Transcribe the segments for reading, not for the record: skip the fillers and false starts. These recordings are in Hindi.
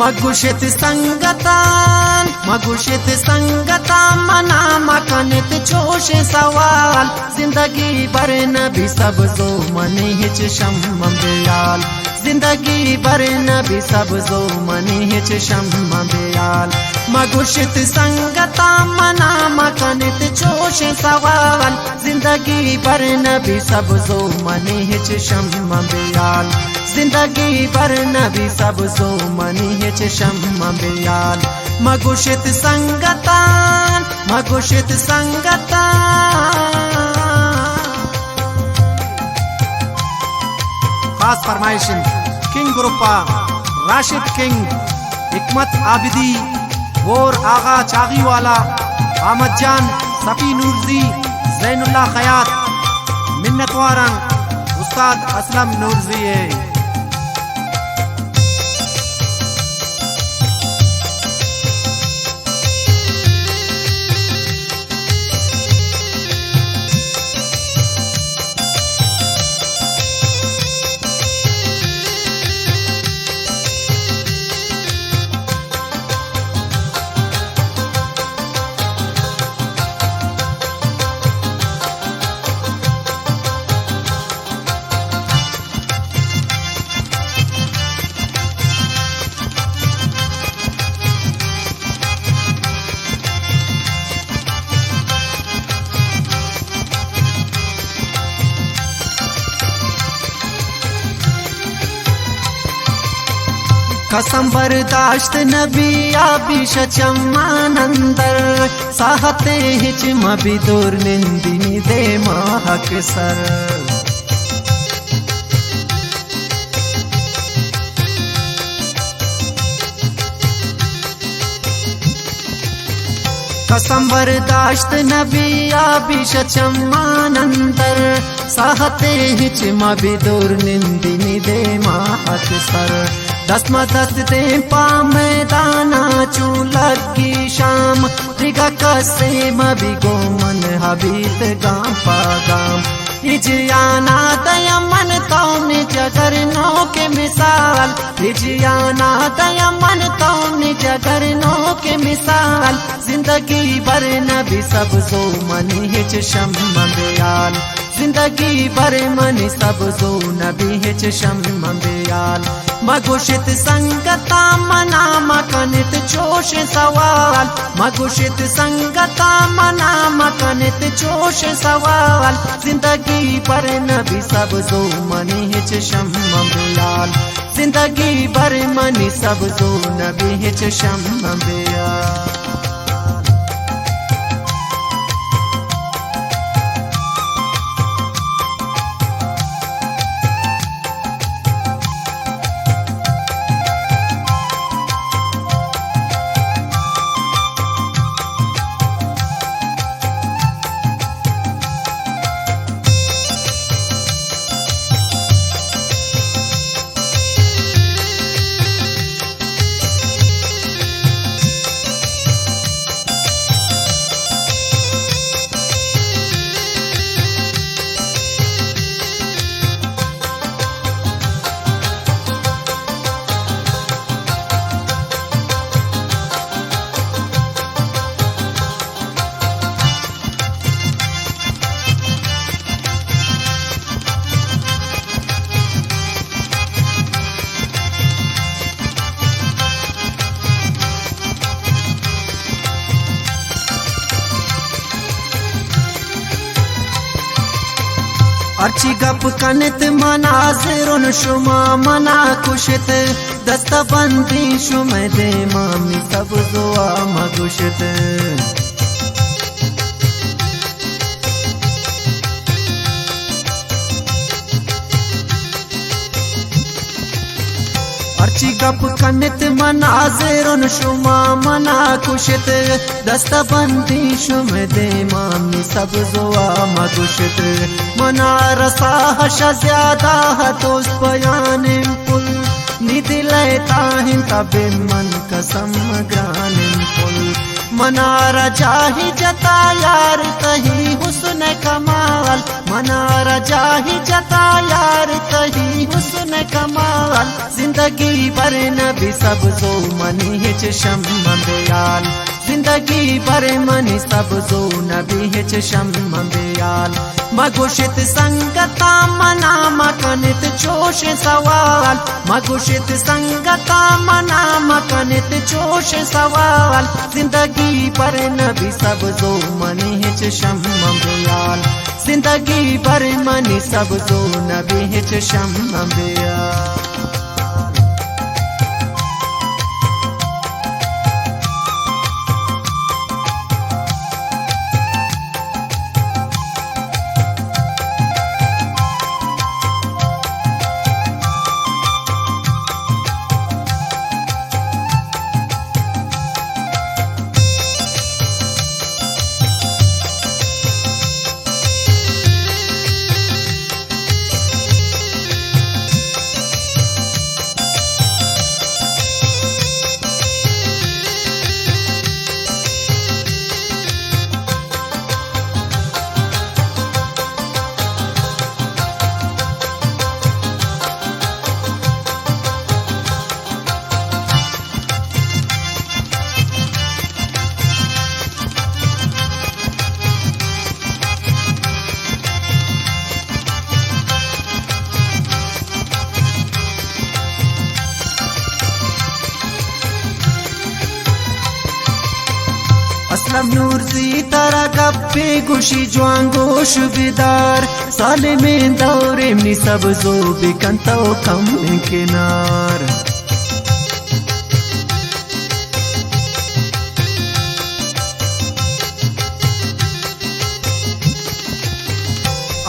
मगुशित संगतान मना मकनित चोश सवाल जिंदगी भर नबी सब जो मनी हिच शम बेयाल जिंदगी भर नबी सब जो मनी हिच शम बेयाल मगुशित संगतान मना मकनित चोश सवाल जिंदगी भर नबी सब जो मनी हिच शम बेयाल जिंदगी भर नबी सब जो मनी हिच शम बेयाल मगुशित संगतान खास फरमाइशन किंग ग्रुपा राशिद किंग हिकमत आबिदी वोर आगा चागी वाला अहमद जान सफी नूरजी जैनुल्लाह खयात मिन्नत वारंग उस्ताद असलम नूरजी है। कसम बर्दाश्त नबी आबिश चम्मानंदर साहते हिच मबी दूर निंदिनी दे महक सर कसम बर्दाश्त नबी आबिश चम्मानंदर साहते हिच मबी दूर निंदिनी दे महक सर दस्म दस्त दे पा मैदाना चू लगी शाम रिगा कसे मबी गोमन हबीत गाम पा गाम हिजियाना दयमन तौन जगर नो के मिसाल हिजियाना दयमन तौन जगर नो के मिसाल जिंदगी भर नबी सब जो मनी हिच शम बेयाल जिंदगी भर मनी सब जो नबी हिच शम बेयाल मगुशित संगता मना मकनित चोश सवाल मगुशित संगता मना मकनित चोश सवाल जिंदगी भर नबी सब जो मनी हिच शम बेयाल जिंदगी भर मनी सब जो नबी हिच शम बेयाल। अर्ची गप कनित मनाजिरुन शुमा मना कुशित दस्तबंदी शुम दे मामी सब दुआ मगुशित अर्ची गप कनित मनाजिरुन शुमा मना कुशित दस्तबंदी शुम दे मामी सब दुआ मगुशित मना रसा हशा ज्यादा दोस्त बयान पुल निधि लेता हिं तबे मन कसम ग्रान पुल मना रजा ही जता यार तही हुस्न कमाल मना रजा ही जता यार तही हुस्न कमाल जिंदगी भर नबी सब जो मनी हिच शम बेयाल जिंदगी भर मनी सब जो नबी हिच शम बेयाल मगुशित संगता मना मकनित जोश सवाल मगुशित संगता मना मकनित जोश सवाल जिंदगी भर नबी सब जो मनी हिच शम बेयाल जिंदगी भर मनी सब जो नबी हिच शम बेयाल असलम नूर जी तारा गप्पे गुशी ज्वां गोश बिदार साले में दौरे में सब जो बिकंतो कम किनार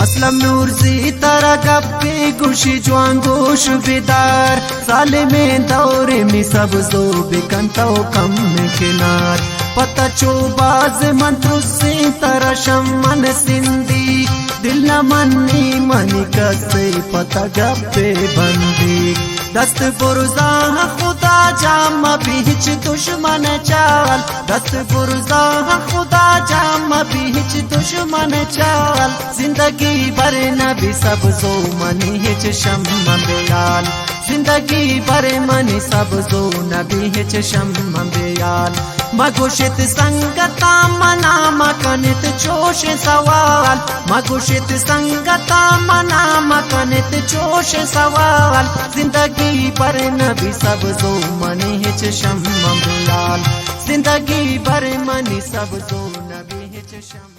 असलम नूर जी तारा गप्पे गुशी ज्वां गोश बिदार साले में दौरे में सब जो बिकंतो कम किनार पता चोबाज मंत्र से तरशम मन सिंधी दिल न मनी मनी कसे पता गप्पे बंदी दस्त बुरजा खुदा जाम बीच दुश्मन चाल दस्त बुरजा खुदा जाम बीच दुश्मन चाल जिंदगी भर नबी सब जो मनी हिच शम बेयाल जिंदगी भर मनी सब जो नबी हिच शम बेयाल मगुशित संगता मना मकनित जोश सवाल मगुशित संगता मना मकनित जोश सवाल जिंदगी भर नबी सब जो मनी हिच शम बेयाल जिंदगी भर मनी सब जो नबी हिच शम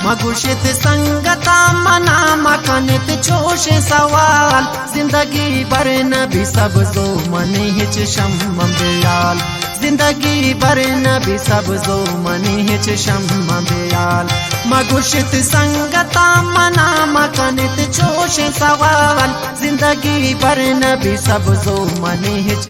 मगुशित संगता मना मकनित जोश सवाल जिंदगी भर नबी सब जो मनी हिच शम बेयाल जिंदगी भर नबी सब जो मनी हिच शम बेयाल मगुशित संगता मना मकनित जोश सवाल जिंदगी भर नबी सब जो मनी हिच